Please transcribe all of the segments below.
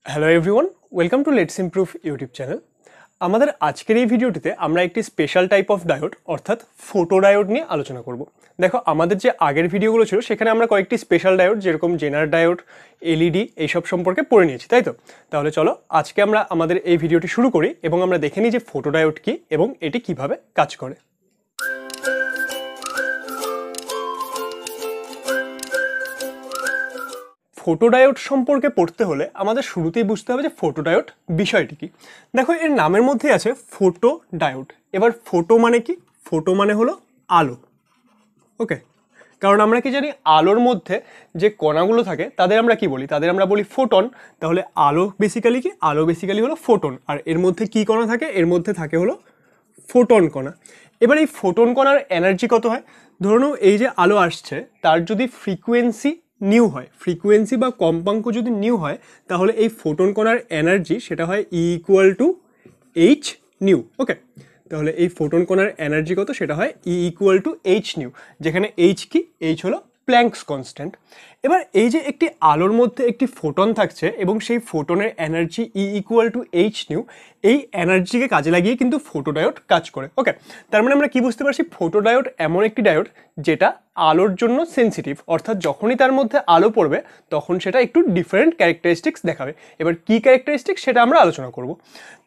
Hello everyone, welcome to let's improve YouTube channel. আমাদের আজকের এই ভিডিওটিতে আমরা একটি স্পেশাল টাইপ অফ ডায়োড অর্থাৎ ফোটো ডায়োড নিয়ে আলোচনা করব। দেখো, আমাদের যে আগের ভিডিওগুলো ছিল সেখানে আমরা কয়েকটি স্পেশাল ডায়োড যেরকম জেনার ডায়োড, এলইডি এইসব সম্পর্কে পড়ে নিয়েছি, তাই তো? তাহলে চলো আজকে আমরা আমাদের এই ভিডিওটি শুরু করি এবং আমরা দেখে নিই যে ফোটো ডায়োড কী এবং এটি কিভাবে কাজ করে। ফোটোডায়োড সম্পর্কে পড়তে হলে আমাদের শুরুতেই বুঝতে হবে যে ফোটোডায়োড বিষয়টি কি। দেখো, এর নামের মধ্যে আছে ফোটো ডায়োড। এবার ফোটো মানে কি? ফোটো মানে হলো আলো। ওকে, কারণ আমরা কি জানি, আলোর মধ্যে যে কণাগুলো থাকে তাদের আমরা কি বলি? তাদের আমরা বলি ফোটন। তাহলে আলো বেসিক্যালি কি? আলো বেসিক্যালি হলো ফোটন। আর এর মধ্যে কি কণা থাকে? এর মধ্যে থাকে হলো ফোটন কণা। এবার এই ফোটন কণার এনার্জি কত হয়? ধরুন এই যে আলো আসছে তার যদি ফ্রিকোয়েন্সি নিউ হয়, ফ্রিকোয়েন্সি বা কম্পাঙ্ক যদি নিউ হয়, তাহলে এই ফোটন কণার এনার্জি সেটা হয় E=H নিউ। ওকে, তাহলে এই ফোটন কণার এনার্জি কত? সেটা হয় E=H নিউ, যেখানে H কি? H হলো প্ল্যাঙ্কস কনস্ট্যান্ট। এবার এই যে একটি আলোর মধ্যে একটি ফোটন থাকছে এবং সেই ফোটনের এনার্জি E=H নিউ, এই এনার্জিকে কাজে লাগিয়ে কিন্তু ফোটোডায়োড কাজ করে। ওকে, তার মানে আমরা কি বুঝতে পারছি? ফোটোডায়োড এমন একটি ডায়োড যেটা আলোর জন্য সেন্সিটিভ, অর্থাৎ যখনই তার মধ্যে আলো পড়বে তখন সেটা একটু ডিফারেন্ট ক্যারেক্টারিস্টিক্স দেখাবে। এবার কি ক্যারেক্টারিস্টিক্স সেটা আমরা আলোচনা করব।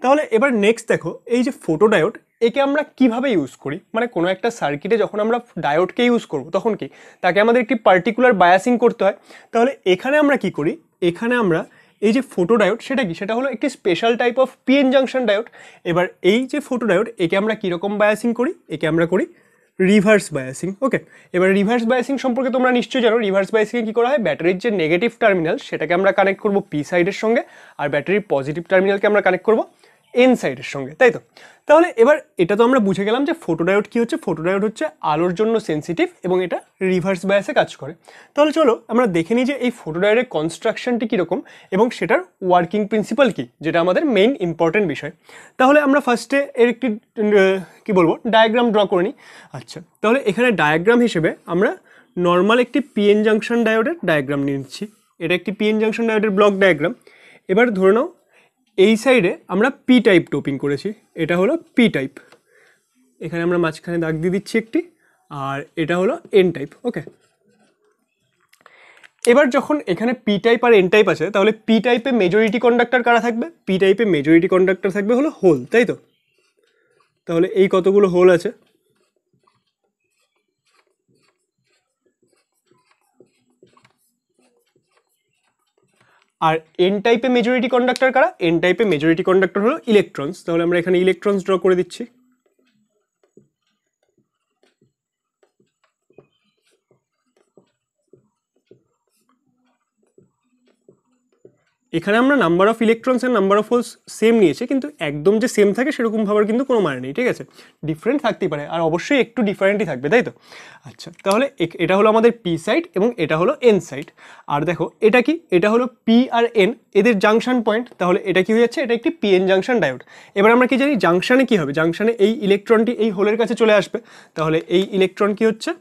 তাহলে এবার নেক্সট দেখো, এই যে ফোটোডায়োড একে আমরা কিভাবে ইউজ করি, মানে কোনো একটা সার্কিটে যখন আমরা ডায়োডকে ইউজ করব তখন কি তাকে আমাদের একটি পার্টিকুলার বায়াসিং করতে হয়। তাহলে এখানে আমরা কি করি? এখানে আমরা এই যে ফোটোডায়োড সেটা কি? সেটা হলো একটি special type of PN junction diode. এবার এই যে ফোটোডায়োড একে আমরা কীরকম বায়াসিং করি? একে আমরা করি রিভার্স বায়াসিং। ওকে, এবার রিভার্স বায়াসিং সম্পর্কে তোমরা নিশ্চয়ই জানো। রিভার্স বায়াসিংয়ে কী করা হয়? ব্যাটারির যে নেগেটিভ টার্মিনাল সেটাকে আমরা কানেক্ট করব পি সাইডের সঙ্গে, আর ব্যাটারির পজিটিভ টার্মিনালকে আমরা কানেক্ট করব এন সাইডের সঙ্গে, তাই তো? তাহলে এবার এটা তো আমরা বুঝে গেলাম যে ফোটোডায়োড কী হচ্ছে। ফোটোডায়োড হচ্ছে আলোর জন্য সেন্সিটিভ এবং এটা রিভার্স বায়াসে কাজ করে। তাহলে চলো আমরা দেখে নিই যে এই ফোটোডায়োডের কনস্ট্রাকশনটি কীরকম এবং সেটার ওয়ার্কিং প্রিন্সিপাল কী, যেটা আমাদের মেইন ইম্পর্টেন্ট বিষয়। তাহলে আমরা ফার্স্টে এর একটি কী বলবো ডায়াগ্রাম ড্র করে নিই। আচ্ছা, তাহলে এখানে ডায়াগ্রাম হিসেবে আমরা নর্মাল একটি পিএন জাংশন ডায়োডের ডায়াগ্রাম নিয়ে নিচ্ছি। এটা একটি পিএন জাংশন ডায়োডের ব্লক ডায়াগ্রাম। এবার ধরে নাও এই সাইডে আমরা পি টাইপ টোপিং করেছি, এটা হলো পি টাইপ। এখানে আমরা মাঝখানে দাগ দিয়ে দিচ্ছি একটি, আর এটা হলো এন টাইপ। ওকে, এবার যখন এখানে পি টাইপ আর এন টাইপ আছে, তাহলে পি টাইপে মেজরিটি কন্ডাক্টর কারা থাকবে? পি টাইপে মেজরিটি কন্ডাক্টর থাকবে হলো হোল, তাই তো? তাহলে এই কতগুলো হোল আছে? আর এন টাইপে মেজরিটি কন্ডাক্টর কারা? এন টাইপে মেজরিটি কন্ডাক্টর হলো ইলেকট্রনস। তাহলে আমরা এখানে ইলেকট্রনস ড্র করে দিচ্ছি। এখানে আমরা নাম্বার অফ ইলেকট্রনস এর নাম্বার অফ হোলস সেম নিয়েছি, কিন্তু একদম যে সেম থাকে সেরকম ভাবার কিন্তু কোনো মানে নেই, ঠিক আছে? ডিফারেন্ট থাকতেই পারে, আর অবশ্যই একটু ডিফারেন্টই থাকবে, তাই তো? আচ্ছা, তাহলে এটা হলো আমাদের পি সাইড এবং এটা হলো এন সাইড। আর দেখো এটা কি? এটা হলো পি আর এন, এদের জাংশন পয়েন্ট। তাহলে এটা কি হয়ে যাচ্ছে? এটা একটি পিএন জাংশন ডায়োড। এবার আমরা কি জানি জাংশনে কি হবে? জাংশনে এই ইলেকট্রনটি এই হোলের কাছে চলে আসবে। তাহলে এই ইলেকট্রন কি হচ্ছে?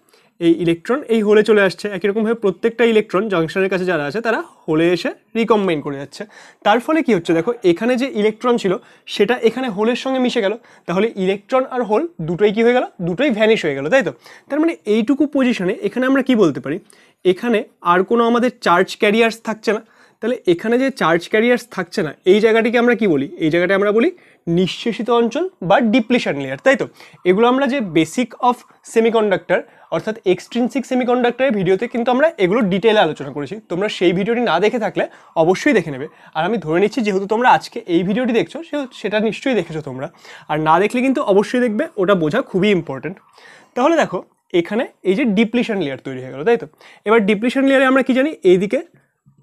এই ইলেকট্রন এই হোলে চলে আসছে। একই রকমভাবে প্রত্যেকটা ইলেকট্রন জাংশনের কাছে যারা আছে তারা হোলে এসে রিকম্বাইন করে যাচ্ছে। তার ফলে কি হচ্ছে? দেখো, এখানে যে ইলেকট্রন ছিল সেটা এখানে হোলের সঙ্গে মিশে গেল। তাহলে ইলেকট্রন আর হোল দুটোই কি হয়ে গেল? দুটোই ভ্যানিশ হয়ে গেল, তাই তো? তার মানে এইটুকু পজিশনে এখানে আমরা কি বলতে পারি? এখানে আর কোনো আমাদের চার্জ ক্যারিয়ার্স থাকছে না। তাহলে এখানে যে চার্জ ক্যারিয়ার্স থাকছে না, এই জায়গাটিকে আমরা কি বলি? এই জায়গাটা আমরা বলি নিঃশেষিত অঞ্চল বা ডিপ্লিশন লেয়ার, তাই তো? এগুলো আমরা যে বেসিক অফ সেমিকন্ডাক্টর অর্থাৎ এক্সট্রিনসিক সেমিকন্ডাক্টরের ভিডিওতে কিন্তু আমরা এগুলো ডিটেইলে আলোচনা করেছি। তোমরা সেই ভিডিওটি না দেখে থাকলে অবশ্যই দেখে নেবে। আর আমি ধরে নিচ্ছি যেহেতু তোমরা আজকে এই ভিডিওটি দেখছো সেটা নিশ্চয়ই দেখেছো তোমরা, আর না দেখলে কিন্তু অবশ্যই দেখবে, ওটা বোঝা খুবই ইম্পর্টেন্ট। তাহলে দেখো এখানে এই যে ডিপ্লিশন লেয়ার তৈরি হয়ে গেল, তাই তো? এবার ডিপ্লিশন লেয়ারে আমরা কি জানি? এইদিকে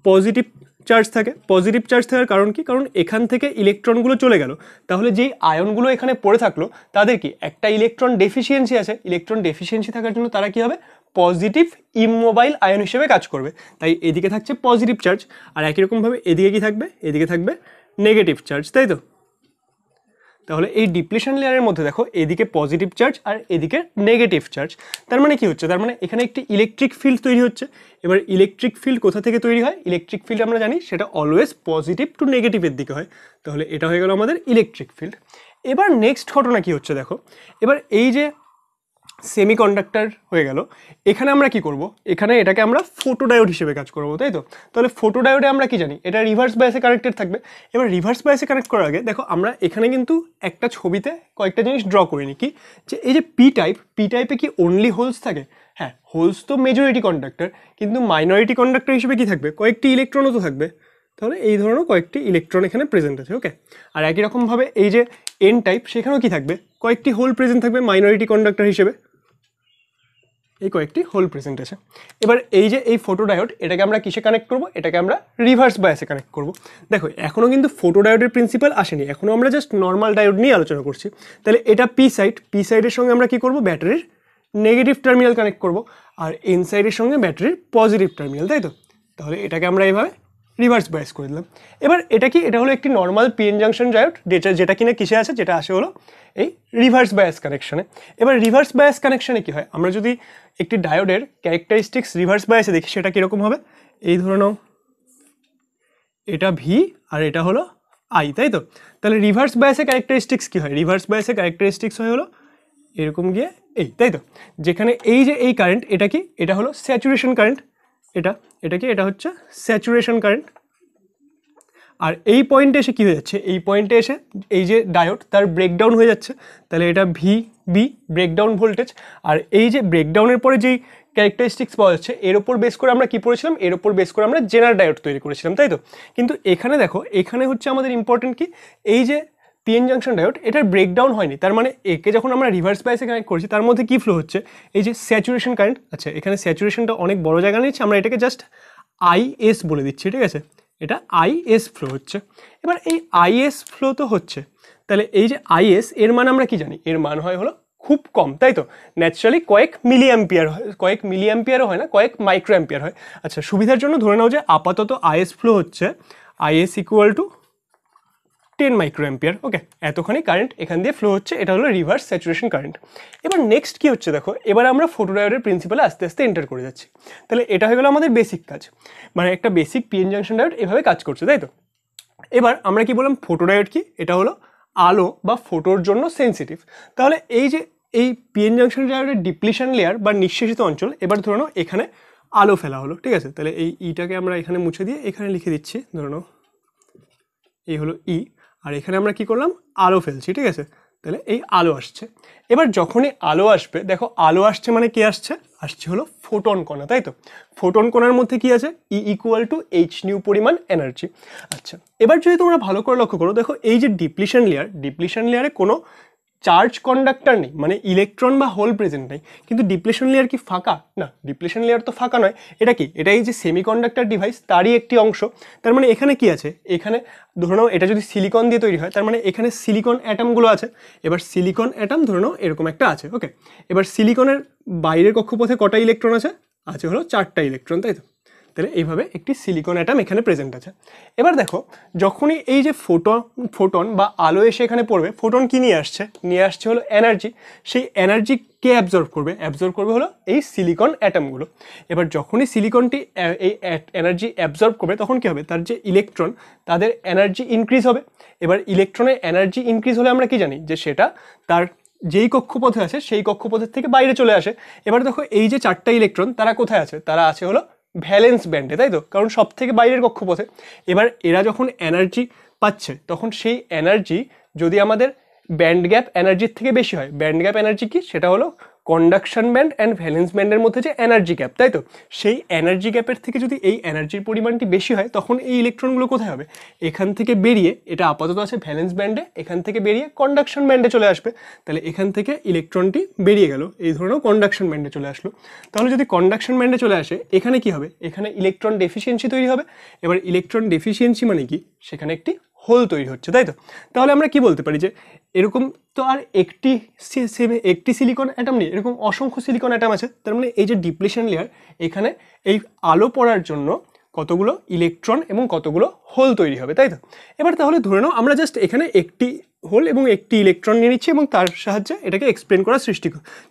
পজিটিভ চার্জ থাকে। পজিটিভ চার্জ থাকার কারণ কি? কারণ এখান থেকে ইলেকট্রনগুলো চলে গেল। তাহলে যেই আয়নগুলো এখানে পড়ে থাকলো তাদের কি একটা ইলেকট্রন ডেফিসিয়েন্সি আছে। ইলেকট্রন ডেফিসিয়েন্সি থাকার জন্য তারা কি হবে? পজিটিভ ইমোবাইল আয়ন হিসেবে কাজ করবে। তাই এদিকে থাকছে পজিটিভ চার্জ, আর একই রকমভাবে এদিকে কি থাকবে? এদিকে থাকবে নেগেটিভ চার্জ, তাই তো? তাহলে এই ডিপ্লিশন লেয়ারের মধ্যে দেখো এদিকে পজিটিভ চার্জ আর এদিকে নেগেটিভ চার্জ, তার মানে কি হচ্ছে, তার মানে এখানে একটি ইলেকট্রিক ফিল্ড তৈরি হচ্ছে। এবার ইলেকট্রিক ফিল্ড কোথা থেকে তৈরি হয়, ইলেকট্রিক ফিল্ড আমরা জানি সেটা অলওয়েজ পজিটিভ টু নেগেটিভের দিকে হয়, তাহলে এটা হয়ে গেল আমাদের ইলেকট্রিক ফিল্ড। এবার নেক্সট ঘটনা কি হচ্ছে দেখো, এবার এই যে সেমিকন্ডাক্টর হয়ে গেল, এখানে আমরা কি করব, এখানে এটাকে আমরা ফোটোডায়োড হিসেবে কাজ করব, তাই তো। তাহলে ফোটোডায়োডে আমরা কি জানি, এটা রিভার্স বায়াসে কানেক্টেড থাকবে। এবার রিভার্স বায়াসে কানেক্ট করার আগে দেখো আমরা এখানে কিন্তু একটা ছবিতে কয়েকটা জিনিস ড্র করে নিই, কি যে এই যে পি টাইপে কি অনলি হোলস থাকে, হ্যাঁ হোলস তো মেজরিটি কন্ডাক্টর, কিন্তু মাইনরিটি কন্ডাক্টর হিসেবে কি থাকবে, কয়েকটি ইলেকট্রনও তো থাকবে, তাহলে এই ধরনের কয়েকটি ইলেকট্রন এখানে প্রেজেন্ট আছে, ওকে। আর একই রকমভাবে এই যে এন টাইপ, সেখানেও কি থাকবে, কয়েকটি হোল প্রেজেন্ট থাকবে মাইনরিটি কন্ডাক্টর হিসেবে, এই কয়েকটি হোল প্রেজেন্ট আছে। এবার এই যে এই ফোটোডায়োড, এটাকে আমরা কিসে কানেক্ট করব, এটাকে আমরা রিভার্স বায়াসে কানেক্ট করব। দেখো এখনও কিন্তু ফোটোডায়োডের প্রিন্সিপাল আসেনি, এখনও আমরা জাস্ট নর্মাল ডায়োড নিয়ে আলোচনা করছি। তাহলে এটা পি সাইডের সঙ্গে আমরা কি করব, ব্যাটারির নেগেটিভ টার্মিনাল কানেক্ট করব, আর এন সাইডের সঙ্গে ব্যাটারির পজিটিভ টার্মিনাল, তাই তো। তাহলে এটাকে আমরা এইভাবে রিভার্স বায়াস করে দিলাম। এবার এটা কি, এটা হলো একটি নর্মাল পিএন জাংশন ডায়োড, যেটা কিনা কিসে আছে, যেটা আসে হলো এই রিভার্স বায়াস কানেকশনে। এবার রিভার্স বায়াস কানেকশনে কি হয়, আমরা যদি একটি ডায়োডের ক্যারেক্টারিস্টিক্স রিভার্স বায়াসে দেখি, সেটা কীরকম হবে, এই ধরে নাও এটা ভি আর এটা হলো আই, তাই তো। তাহলে রিভার্স বায়াসে ক্যারেক্টারিস্টিক্স কী হয়, রিভার্স বায়াসে ক্যারেক্টারিস্টিক্স হয় হলো এরকম গিয়ে এই, তাই তো। যেখানে এই যে এই কারেন্ট, এটা কি, এটা হলো স্যাচুরেশন কারেন্ট, এটা কি, এটা হচ্ছে স্যাচুরেশন কারেন্ট। আর এই পয়েন্টে এসে কী হয়ে যাচ্ছে, এই পয়েন্টে এসে এই যে ডায়োড তার ব্রেকডাউন হয়ে যাচ্ছে, তাহলে এটা ভি বি ব্রেকডাউন ভোল্টেজ। আর এই যে ব্রেকডাউনের পরে যেই ক্যারেক্টারিস্টিক্স পাওয়া যাচ্ছে, এর ওপর বেস করে আমরা কি পড়েছিলাম, এর ওপর বেস করে আমরা জেনার ডায়োড তৈরি করেছিলাম, তাই তো। কিন্তু এখানে দেখো, এখানে হচ্ছে আমাদের ইম্পর্টেন্ট কি, এই যে পিএন জাংশন ডায়োড, এটার ব্রেকডাউন হয়নি, তার মানে একে যখন আমরা রিভার্স বায়াসে কানেক্ট করছি, তার মধ্যে কি ফ্লো হচ্ছে, এই যে স্যাচুরেশন কারেন্ট। আচ্ছা এখানে স্যাচুরেশনটা অনেক বড় জায়গা নিচ্ছে, আমরা এটাকে জাস্ট আইএস বলে দিচ্ছি, ঠিক আছে, এটা আইএস ফ্লো হচ্ছে। এবার এই আইএস ফ্লো তো হচ্ছে, তাহলে এই যে আইএস এর মান আমরা কি জানি, এর মান হয় হলো খুব কম, তাই তো। ন্যাচারালি কয়েক মিলি অ্যাম্পিয়ার হয়, কয়েক মিলি অ্যাম্পিয়ারও হয় না, কয়েক মাইক্রো অ্যাম্পিয়ার হয়। আচ্ছা সুবিধার জন্য ধরে নাও যে আপাতত আইএস ফ্লো হচ্ছে IS equal to 10 micro ampere, okay. এতখানি কারেন্ট এখান দিয়ে ফ্লো হচ্ছে, এটা হলো রিভার্স স্যাচুরেশন কারেন্ট। এবার নেক্সট কি হচ্ছে দেখো, এবার আমরা ফোটোডায়োডের প্রিন্সিপালে আস্তে আস্তে এন্টার করে যাচ্ছি। তাহলে এটা হয়ে গেল আমাদের বেসিক কাজ, মানে একটা বেসিক পিএন জাংশন ডায়োড এভাবে কাজ করছে, তাই তো। এবার আমরা কি বললাম, ফোটোডায়োড কি, এটা হলো আলো বা ফোটোর জন্য সেন্সিটিভ। তাহলে এই যে এই পিএন জাংশন ডায়োডের ডিপ্লিশন লেয়ার বা নিঃশেষিত অঞ্চল, এবার ধরে নাও এখানে আলো ফেলা হলো, ঠিক আছে। তাহলে এই ইটাকে আমরা এখানে মুছে দিয়ে এখানে লিখে দিচ্ছি, ধরে নাও এই হলো ই, আর এখানে আমরা কি করলাম, আলো ফেলছি, ঠিক আছে। তাহলে এই আলো আসছে। এবার যখনই আলো আসবে, দেখো আলো আসছে মানে কি আসছে, আসছে হলো ফোটন কণা, তাই তো। ফোটন কণার মধ্যে কি আছে, E equal to H new পরিমাণ এনার্জি। আচ্ছা এবার যদি তোমরা ভালো করে লক্ষ্য করো, দেখো এই যে ডিপ্লিশন লেয়ারে কোনো চার্জ কন্ডাক্টর নেই, মানে ইলেকট্রন বা হোল প্রেজেন্ট নেই। কিন্তু ডিপ্লেশন লেয়ার কি ফাঁকা, না ডিপ্লেশন লেয়ার তো ফাঁকা নয়, এটা কি, এটা এই যে সেমিকন্ডাক্টর ডিভাইস তারই একটি অংশ। তার মানে এখানে কি আছে, এখানে ধরে নাও এটা যদি সিলিকন দিয়ে তৈরি হয়, তার মানে এখানে সিলিকন অ্যাটমগুলো আছে। এবার সিলিকন অ্যাটম ধরে নাও এরকম একটা আছে, ওকে। এবার সিলিকনের বাইরের কক্ষপথে কটা ইলেকট্রন আছে হলো 4টা ইলেকট্রন, তাই তো। তাহলে এইভাবে একটি সিলিকন অ্যাটম এখানে প্রেজেন্ট আছে। এবার দেখো যখনই এই যে ফোটন বা আলো এসে এখানে পড়বে, ফোটন কি নিয়ে আসছে হলো এনার্জি। সেই এনার্জি কে অ্যাবজর্ব করবে হলো এই সিলিকন অ্যাটমগুলো। এবার যখনই সিলিকনটি এই এনার্জি অ্যাবজর্ব করবে, তখন কি হবে, তার যে ইলেকট্রন তাদের এনার্জি ইনক্রিজ হবে। এবার ইলেকট্রনের এনার্জি ইনক্রিজ হলে আমরা কি জানি, যে সেটা তার যেই কক্ষপথে আছে সেই কক্ষপথের থেকে বাইরে চলে আসে। এবার দেখো এই যে 4টা ইলেকট্রন তারা কোথায় আছে, তারা আছে হলো ভ্যালেন্স ব্যান্ডে, তাই তো, কারণ সব থেকে বাইরের কক্ষপথে। এবার এরা যখন এনার্জি পাচ্ছে, তখন সেই এনার্জি যদি আমাদের ব্যান্ড গ্যাপ এনার্জির থেকে বেশি হয়, ব্যান্ড গ্যাপ এনার্জি কি, সেটা হলো কন্ডাকশন ব্যান্ড অ্যান্ড ভ্যালেন্স ব্যান্ডের মধ্যে যে এনার্জি গ্যাপ, তাই তো। সেই এনার্জি গ্যাপের থেকে যদি এই এনার্জির পরিমাণটি বেশি হয়, তখন এই ইলেকট্রনগুলো কোথায় হবে, এখান থেকে বেরিয়ে, এটা আপাতত আছে ভ্যালেন্স ব্যান্ডে, এখান থেকে বেরিয়ে কন্ডাকশন ব্যান্ডে চলে আসবে। তাহলে এখান থেকে ইলেকট্রনটি বেরিয়ে গেল, এই ধরনের কন্ডাকশন ব্যান্ডে চলে আসলো। তাহলে যদি কন্ডাকশন ব্যান্ডে চলে আসে, এখানে কি হবে, এখানে ইলেকট্রন ডেফিসিয়েন্সি তৈরি হবে। এবার ইলেকট্রন ডেফিসিয়েন্সি মানে কি, সেখানে একটি হোল তৈরি হচ্ছে, তাই তো। তাহলে আমরা কি বলতে পারি, যে এরকম তো আর একটি সিলিকন অ্যাটম নেই, এরকম অসংখ্য সিলিকন অ্যাটম আছে। তার মানে এই যে ডিপ্লেশন লেয়ার, এখানে এই আলো পড়ার জন্য কতগুলো ইলেকট্রন এবং কতগুলো হোল তৈরি হবে, তাই তো? এবার তাহলে ধরে নাও আমরা জাস্ট এখানে একটি হোল এবং একটি ইলেকট্রন নিয়ে নিচ্ছি এবং তার সাহায্যে এটাকে এক্সপ্লেন করার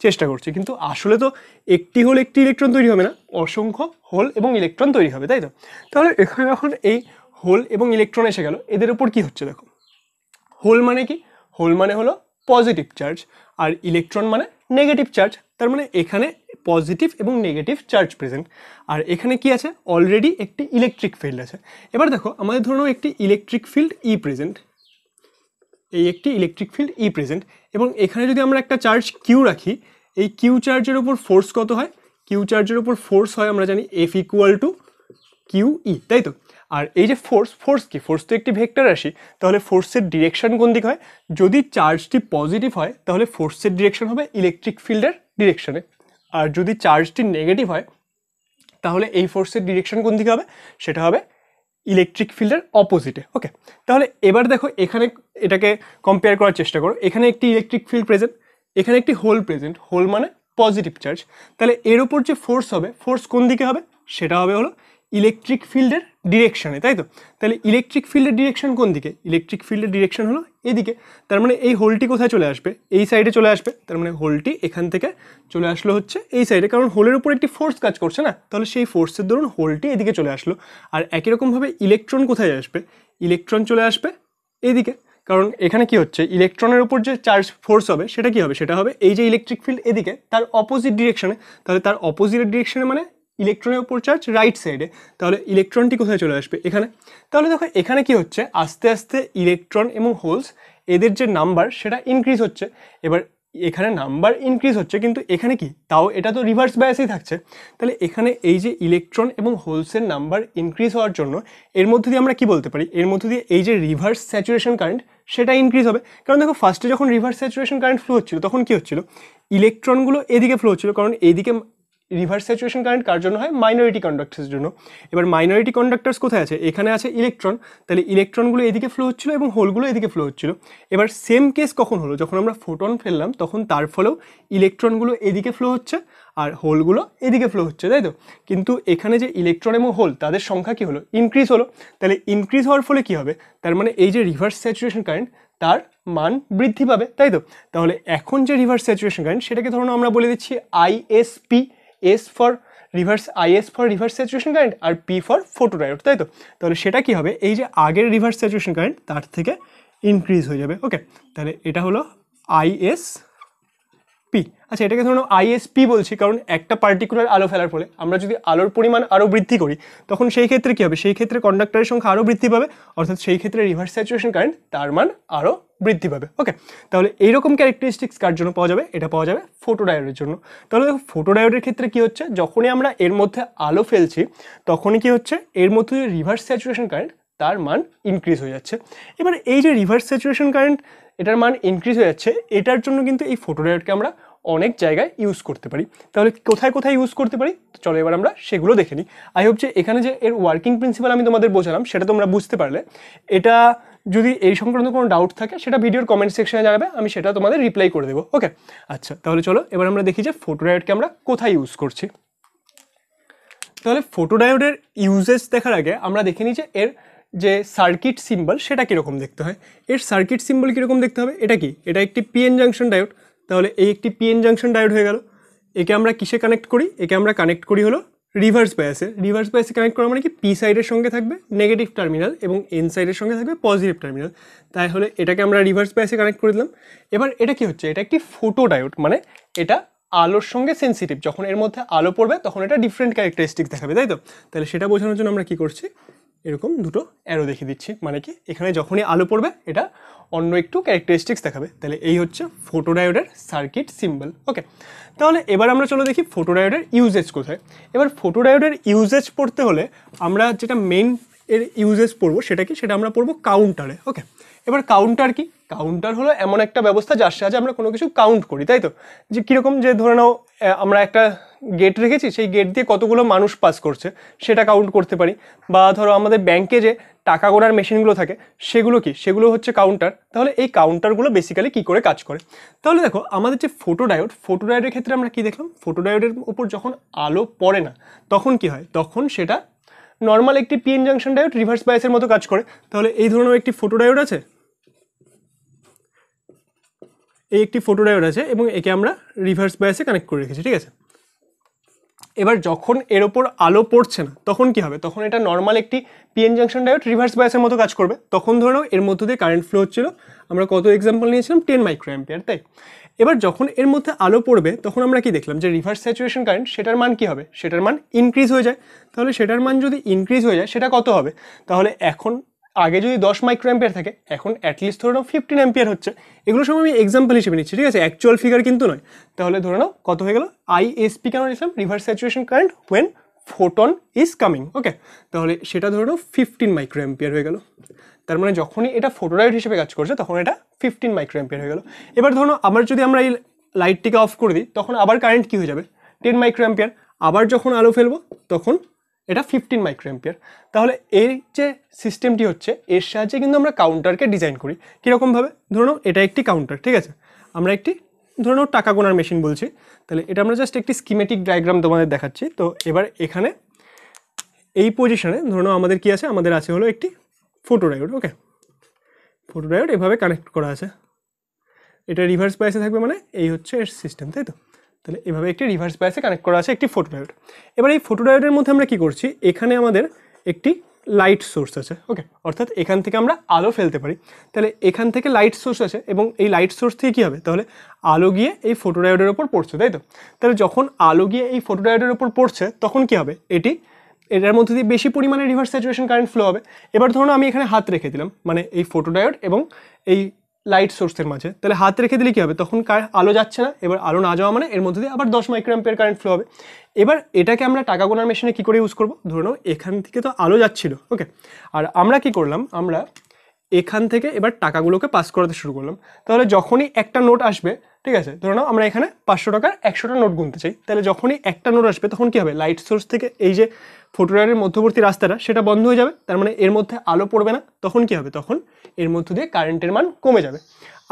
চেষ্টা করছি, কিন্তু আসলে তো একটি হোল একটি ইলেকট্রন তৈরি হবে না, অসংখ্য হোল এবং ইলেকট্রন তৈরি হবে, তাই তো? তাহলে এখানে যখন এই হোল এবং ইলেকট্রন এসে গেল, এদের উপর কি হচ্ছে দেখো। হোল মানে কি? হোল মানে হলো পজিটিভ চার্জ, আর ইলেকট্রন মানে নেগেটিভ চার্জ। তার মানে এখানে পজিটিভ এবং নেগেটিভ চার্জ প্রেজেন্ট। আর এখানে কি আছে? অলরেডি একটি ইলেকট্রিক ফিল্ড আছে। এবার দেখো আমাদের ধরুন একটি ইলেকট্রিক ফিল্ড ই প্রেজেন্ট, এই একটি ইলেকট্রিক ফিল্ড ই প্রেজেন্ট, এবং এখানে যদি আমরা একটা চার্জ কিউ রাখি, এই কিউ চার্জের উপর ফোর্স কত হয়? কিউ চার্জের উপর ফোর্স হয় আমরা জানি F equal to Q E, তাই তো? আর এই যে ফোর্স কি? ফোর্স তো একটি ভেক্টর রাশি, তাহলে ফোর্সের ডিরেকশন কোন দিকে হয়? যদি চার্জটি পজিটিভ হয় তাহলে ফোর্সের ডিরেকশন হবে ইলেকট্রিক ফিল্ডের ডিরেকশনে, আর যদি চার্জটি নেগেটিভ হয় তাহলে এই ফোর্সের ডিরেকশন কোন দিকে হবে? সেটা হবে ইলেকট্রিক ফিল্ডের অপোজিটে। ওকে, তাহলে এবার দেখো এখানে এটাকে কম্পেয়ার করার চেষ্টা করো। এখানে একটি ইলেকট্রিক ফিল্ড প্রেজেন্ট, এখানে একটি হোল প্রেজেন্ট, হোল মানে পজিটিভ চার্জ। তাহলে এর উপর যে ফোর্স হবে, ফোর্স কোন দিকে হবে? সেটা হবে হলো ইলেকট্রিক ফিল্ডের ডিরেকশনে, তাই তো? তাহলে ইলেকট্রিক ফিল্ডের ডিরেকশন কোন দিকে? ইলেকট্রিক ফিল্ডের ডিরেকশন হলো এদিকে। তার মানে এই হোলটি কোথায় চলে আসবে? এই সাইডে চলে আসবে। তার মানে হোলটি এখান থেকে চলে আসলো হচ্ছে এই সাইডে, কারণ হোলের উপর একটি ফোর্স কাজ করছে না, তাহলে সেই ফোর্সের দরুন হোলটি এদিকে চলে আসলো। আর একই রকমভাবে ইলেকট্রন কোথায় আসবে? ইলেকট্রন চলে আসবে এইদিকে, কারণ এখানে কি হচ্ছে? ইলেকট্রনের উপর যে চার্জ ফোর্স হবে সেটা কি হবে? সেটা হবে এই যে ইলেকট্রিক ফিল্ড এদিকে, তার অপোজিট ডিরেকশনে। তাহলে তার অপোজিট ডিরেকশনে মানে ইলেকট্রনের উপর চার্জ রাইট সাইডে, তাহলে ইলেকট্রনটি কোথায় চলে আসবে? এখানে। তাহলে দেখো এখানে কি হচ্ছে? আস্তে আস্তে ইলেকট্রন এবং হোলস এদের যে নাম্বার সেটা ইনক্রিজ হচ্ছে। এবার এখানে নাম্বার ইনক্রিজ হচ্ছে, কিন্তু এখানে কি? তাও এটা তো রিভার্স বায়াসেই থাকছে। তাহলে এখানে এই যে ইলেকট্রন এবং হোলসের নাম্বার ইনক্রিজ হওয়ার জন্য এর মধ্যে দিয়ে আমরা কি বলতে পারি? এর মধ্যে দিয়ে এই যে রিভার্স স্যাচুরেশন কারেন্ট সেটা ইনক্রিজ হবে। কারণ দেখো ফার্স্টে যখন রিভার্স স্যাচুরেশন কারেন্ট ফ্লো হচ্ছিল তখন কি হচ্ছিল? ইলেকট্রনগুলো এদিকে ফ্লো হচ্ছিল, কারণ এইদিকে রিভার্স স্যাচুরেশন কারেন্ট কার জন্য হয়? মাইনরিটি কন্ডাক্টার্সের জন্য। এবার মাইনরিটি কন্ডাক্টার্স কোথায় আছে? এখানে আছে ইলেকট্রন, তাহলে ইলেকট্রনগুলো এদিকে ফ্লো হচ্ছিল এবং হোলগুলো এদিকে ফ্লো হচ্ছিল। এবার সেম কেস কখন হলো? যখন আমরা ফোটন ফেললাম তখন তার ফলেও ইলেকট্রনগুলো এদিকে ফ্লো হচ্ছে আর হোলগুলো এদিকে ফ্লো হচ্ছে, তাই তো? কিন্তু এখানে যে ইলেকট্রন এবং হোল তাদের সংখ্যা কি হলো? ইনক্রিজ হলো। তাহলে ইনক্রিজ হওয়ার ফলে কি হবে? তার মানে এই যে রিভার্স স্যাচুরেশন কারেন্ট তার মান বৃদ্ধি পাবে, তাই তো? তাহলে এখন যে রিভার্স স্যাচুরেশন কারেন্ট সেটাকে ধরুন আমরা বলে দিচ্ছি ISP. S for reverse, IS for reverse saturation current আর পি ফর ফোটোডায়োড, তাই তো? তাহলে সেটা কি হবে? এই যে আগের রিভার্স স্যাচুরেশন কারেন্ট তার থেকে ইনক্রিজ হয়ে যাবে। ওকে, তাহলে এটা হলো আইএস পি। আচ্ছা, এটাকে ধরুন আইএসপি বলছি কারণ একটা পার্টিকুলার আলো ফেলার ফলে আমরা যদি আলোর পরিমাণ আরও বৃদ্ধি করি তখন সেই ক্ষেত্রে কী হবে? সেই ক্ষেত্রে কন্ডাক্টরের সংখ্যা আরও বৃদ্ধি পাবে, অর্থাৎ সেই ক্ষেত্রে রিভার্স স্যাচুরেশন কারেন্ট তার মান আরও বৃদ্ধি পাবে। ওকে, তাহলে এইরকম ক্যারেক্টারিস্টিক্স কার জন্য পাওয়া যাবে? এটা পাওয়া যাবে ফোটোডায়োডের জন্য। তাহলে দেখো ফোটোডায়োডের ক্ষেত্রে কি হচ্ছে? যখনই আমরা এর মধ্যে আলো ফেলছি তখনই কি হচ্ছে? এর মধ্যে রিভার্স স্যাচুরেশন কারেন্ট তার মান ইনক্রিজ হয়ে যাচ্ছে। এবার এই যে রিভার্স স্যাচুরেশন কারেন্ট এটার মান ইনক্রিজ হয়ে যাচ্ছে, এটার জন্য কিন্তু এই ফোটোডায়োডকে আমরা অনেক জায়গায় ইউজ করতে পারি। তাহলে কোথায় কোথায় ইউজ করতে পারি? চলো এবার আমরা সেগুলো দেখে নিই। আই হোপ যে এখানে যে এর ওয়ার্কিং প্রিন্সিপাল আমি তোমাদের বোঝালাম সেটা তোমরা বুঝতে পারলে। এটা যদি এই সংক্রান্ত কোনো ডাউট থাকে সেটা ভিডিওর কমেন্ট সেকশনে জানাবে, আমি সেটা তোমাদের রিপ্লাই করে দেবো। ওকে, আচ্ছা তাহলে চলো এবার আমরা দেখি যে ফোটোডায়োডকে আমরা কোথায় ইউজ করছি। তাহলে ফোটোডায়োডের ইউজেস দেখার আগে আমরা দেখে নিই যে এর যে সার্কিট সিম্বল সেটা কীরকম দেখতে হয়। এর সার্কিট সিম্বল কীরকম দেখতে হবে? এটা কি? এটা একটি পিএন জাংশন ডায়োড। তাহলে এই একটি পিএন জাংশন ডায়োড হয়ে গেল। একে আমরা কিসে কানেক্ট করি? একে আমরা কানেক্ট করি হলো রিভার্স বায়াসে। রিভার্স বায়াসে কানেক্ট করা মানে কি? পি সাইডের সঙ্গে থাকবে নেগেটিভ টার্মিনাল এবং এন সাইডের সঙ্গে থাকবে পজিটিভ টার্মিনাল। তাই হলে এটাকে আমরা রিভার্স বায়াসে কানেক্ট করে দিলাম। এবার এটা কি হচ্ছে? এটা একটি ফোটো ডায়োড, মানে এটা আলোর সঙ্গে সেন্সিটিভ। যখন এর মধ্যে আলো পড়বে তখন এটা ডিফারেন্ট ক্যারেক্টারিস্টিক দেখাবে, তাই তো? তাহলে সেটা বোঝানোর জন্য আমরা কি করছি? এরকম দুটো অ্যারো দেখিয়ে দিচ্ছি, মানে কি এখানে যখনই আলো পড়বে এটা অন্য একটু ক্যারেক্টারিস্টিক্স দেখাবে। তাহলে এই হচ্ছে ফোটোডায়োডের সার্কিট সিম্বল। ওকে, তাহলে এবার আমরা চলো দেখি ফোটোডায়োডের ইউজেজ কোথায়। এবার ফোটোডায়োডের ইউজেজ পড়তে হলে আমরা যেটা মেইন এর ইউজেজ পড়বো সেটা কি? সেটা আমরা পড়বো কাউন্টারে। ওকে, এবার কাউন্টার কি? কাউন্টার হলো এমন একটা ব্যবস্থা যার সাহায্যে আমরা কোনো কিছু কাউন্ট করি, তাই তো? যে কীরকম, যে ধরে নাও আমরা একটা গেট রেখেছি, সেই গেট দিয়ে কতগুলো মানুষ পাস করছে সেটা কাউন্ট করতে পারি। বা ধরো আমাদের ব্যাংকে যে টাকা গোনার মেশিনগুলো থাকে সেগুলো কি? সেগুলো হচ্ছে কাউন্টার। তাহলে এই কাউন্টারগুলো বেসিক্যালি কী করে কাজ করে? তাহলে দেখো আমাদের যে ফোটোডায়োড, ফোটোডায়োডের ক্ষেত্রে আমরা কি দেখলাম? ফোটোডায়োডের উপর যখন আলো পড়ে না তখন কি হয়? তখন সেটা নর্মাল একটি পিএন জাংশন ডায়োড রিভার্স বায়াসের মতো কাজ করে। তাহলে এই ধরনের একটি ফটোডায়োড আছে, এই একটি ফটোডায়োড আছে এবং একে আমরা রিভার্স বায়াসে কানেক্ট করে রেখেছি, ঠিক আছে। এবার যখন এর ওপর আলো পড়ছে না তখন কি হবে, তখন এটা নর্মাল একটি পিএন জাংশন ডায়োড রিভার্স বায়াসের মতো কাজ করবে। তখন ধরো এর মধ্যে দিয়ে কারেন্ট ফ্লো হচ্ছিল, আমরা কত এক্সাম্পল নিয়েছিলাম 10 মাইক্রোঅ্যাম্পিয়ার, তাই। এবার যখন এর মধ্যে আলো পড়বে তখন আমরা কি দেখলাম যে রিভার্স স্যাচুরেশন কারেন্ট সেটার মান কি হবে, সেটার মান ইনক্রিজ হয়ে যায়। তাহলে সেটার মান যদি ইনক্রিজ হয়ে যায় সেটা কত হবে, তাহলে এখন আগে যদি 10 মাইক্রোঅ্যাম্পিয়ার থাকে এখন অ্যাটলিস্ট ধরে নাও 15 অ্যাম্পিয়ার হচ্ছে। এগুলো সব আমি এক্সাম্পল হিসেবে নিচ্ছি, ঠিক আছে, অ্যাকচুয়াল ফিগার কিন্তু নয়। তাহলে ধরে নাও কত হয়ে গেল, আইএসপি কেন নিলাম, reverse saturation current when photon is coming, okay. তাহলে সেটা ধরে নাও 15 মাইক্রোঅ্যাম্পিয়ার হয়ে গেল। তার মানে যখনই এটা ফটোডায়োড হিসেবে কাজ করছে তখন এটা 15 মাইক্রোঅ্যাম্পিয়ার হয়ে গেল। এবার ধরো আবার যদি আমরা এই লাইটটিকে অফ করে দিই তখন আবার কারেন্ট কি হয়ে যাবে, 10 মাইক্রোঅ্যাম্পিয়ার। আবার যখন আলো ফেলবো তখন এটা 15 মাইক্রোঅ্যাম্পিয়ার। তাহলে এই যে সিস্টেমটি হচ্ছে এর সাহায্যে কিন্তু আমরা কাউন্টারকে ডিজাইন করি। কীরকমভাবে, ধরো নাও এটা একটি কাউন্টার, ঠিক আছে, আমরা একটি ধরো নাও টাকা গোনার মেশিন বলছি। তাহলে এটা আমরা জাস্ট একটি স্কিমেটিক ডায়াগ্রাম তোমাদের দেখাচ্ছি। তো এবার এখানে এই পজিশনে ধরো নাও আমাদের কি আছে, আমাদের আছে হলো একটি ফটোডায়োড, ওকে। ফটোডায়োড এভাবে কানেক্ট করা আছে, এটা রিভার্স বায়াসে থাকবে, মানে এই হচ্ছে এর সিস্টেম, তাই তো। তাহলে এভাবে একটি রিভার্স বায়াসে কানেক্ট করা আছে একটি ফটোডায়োড। এবার এই ফটোডায়োডের মধ্যে আমরা কি করছি, এখানে আমাদের একটি লাইট সোর্স আছে, ওকে, অর্থাৎ এখান থেকে আমরা আলো ফেলতে পারি। তাহলে এখান থেকে লাইট সোর্স আছে এবং এই লাইট সোর্স থেকে কী হবে, তাহলে আলো গিয়ে এই ফটোডায়োডের ওপর পড়ছে, তাই তো। তাহলে যখন আলো গিয়ে এই ফটোডায়োডের ওপর পড়ছে তখন কি হবে, এটার মধ্যে দিয়ে বেশি পরিমাণে রিভার্স স্যাচুরেশন কারেন্ট ফ্লো হবে। এবার ধরুন আমি এখানে হাত রেখে দিলাম, মানে এই ফটোডায়োড এবং এই লাইট সোর্সের মাঝে, তাহলে হাত রেখে দিলে কী হবে, তখন আলো যাচ্ছে না। এবার আলো না যাওয়া মানে এর মধ্যে দিয়ে আবার 10 মাইক্রোঅ্যাম্পিয়ার কারেন্ট ফ্লো হবে। এবার এটাকে আমরা টাকা গোনার মেশিনে কী করে ইউজ করবো, ধরে নাও এখান থেকে তো আলো যাচ্ছিল, ওকে, আর আমরা কি করলাম, আমরা এখান থেকে এবার টাকাগুলোকে পাস করাতে শুরু করলাম। তাহলে যখনই একটা নোট আসবে, ঠিক আছে, ধরে নাও আমরা এখানে 500 টাকার 100টা নোট গুনতে চাই, তাহলে যখনই একটা নোট আসবে তখন কি হবে, লাইট সোর্স থেকে এই যে ফটোডায়োডের মধ্যবর্তী রাস্তাটা সেটা বন্ধ হয়ে যাবে, তার মানে এর মধ্যে আলো পড়বে না। তখন কি হবে, তখন এর মধ্যে দিয়ে কারেন্টের মান কমে যাবে।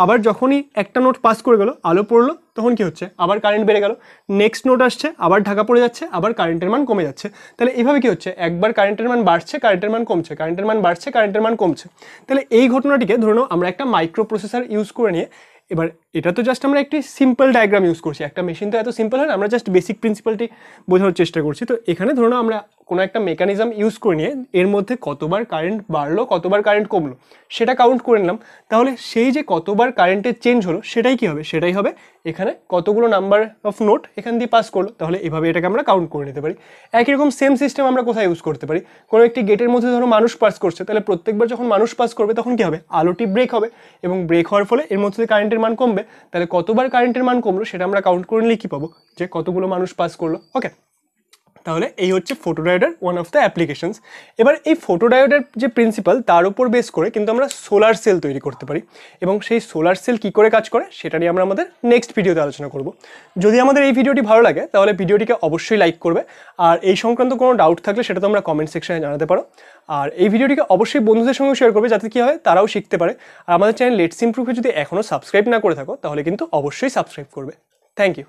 আবার যখনই একটা নোট পাস করে গেল, আলো পড়লো, তখন কি হচ্ছে, আবার কারেন্ট বেড়ে গেল। নেক্সট নোট আসছে, আবার ঢাকা পড়ে যাচ্ছে, আবার কারেন্টের মান কমে যাচ্ছে। তাহলে এইভাবে কি হচ্ছে, একবার কারেন্টের মান বাড়ছে, কারেন্টের মান কমছে, কারেন্টের মান বাড়ছে, কারেন্টের মান কমছে। তাহলে এই ঘটনাটিকে ধরে নাও আমরা একটা মাইক্রো প্রসেসর ইউজ করে নিয়ে, এবার এটা তো জাস্ট আমরা একটি সিম্পল ডায়াগ্রাম ইউজ করছি, একটা মেশিন তো এত সিম্পল হয় না, আমরা জাস্ট বেসিক প্রিন্সিপালটি বোঝানোর চেষ্টা করছি। তো এখানে ধরুন আমরা কোনো একটা মেকানিজম ইউজ করে নিয়ে এর মধ্যে কতবার কারেন্ট বাড়লো, কতবার কারেন্ট কমলো সেটা কাউন্ট করে নিলাম। তাহলে সেই যে কতবার কারেন্টের চেঞ্জ হলো সেটাই কি হবে, সেটাই হবে এখানে কতগুলো নাম্বার অফ নোট এখান দিয়ে পাস করলো। তাহলে এভাবে এটাকে আমরা কাউন্ট করে নিতে পারি। একই রকম সেম সিস্টেম আমরা কোথায় ইউজ করতে পারি, কোনো একটি গেটের মধ্যে ধরো মানুষ পাস করছে, তাহলে প্রত্যেকবার যখন মানুষ পাস করবে তখন কি হবে, আলোটি ব্রেক হবে এবং ব্রেক হওয়ার ফলে এর মধ্যে কারেন্টের মান কমবে। তাহলে কতবার কারেন্টের মান কমলো সেটা আমরা কাউন্ট করে নিলে কি পাবো, যে কতগুলো মানুষ পাস করলো, ওকে। তাহলে এই হচ্ছে ফটোডায়োডের ওয়ান অফ দ্য অ্যাপ্লিকেশনস। এবার এই ফটোডায়োডের যে প্রিন্সিপাল তার উপর বেস করে কিন্তু আমরা সোলার সেল তৈরি করতে পারি, এবং সেই সোলার সেল কী করে কাজ করে সেটা নিয়ে আমরা আমাদের নেক্সট ভিডিওতে আলোচনা করব। যদি আমাদের এই ভিডিওটি ভালো লাগে তাহলে ভিডিওটিকে অবশ্যই লাইক করবে, আর এই সংক্রান্ত কোনো ডাউট থাকলে সেটা তোমরা কমেন্ট সেকশনে জানাতে পারো। আর এই ভিডিওটিকে অবশ্যই বন্ধুদের সঙ্গে শেয়ার করবে যাতে কী হয় তারাও শিখতে পারে। আর আমাদের চ্যানেল লেটস ইমপ্রুভে যদি এখনও সাবস্ক্রাইব না করে থাকো তাহলে কিন্তু অবশ্যই সাবস্ক্রাইব করবে। Thank you.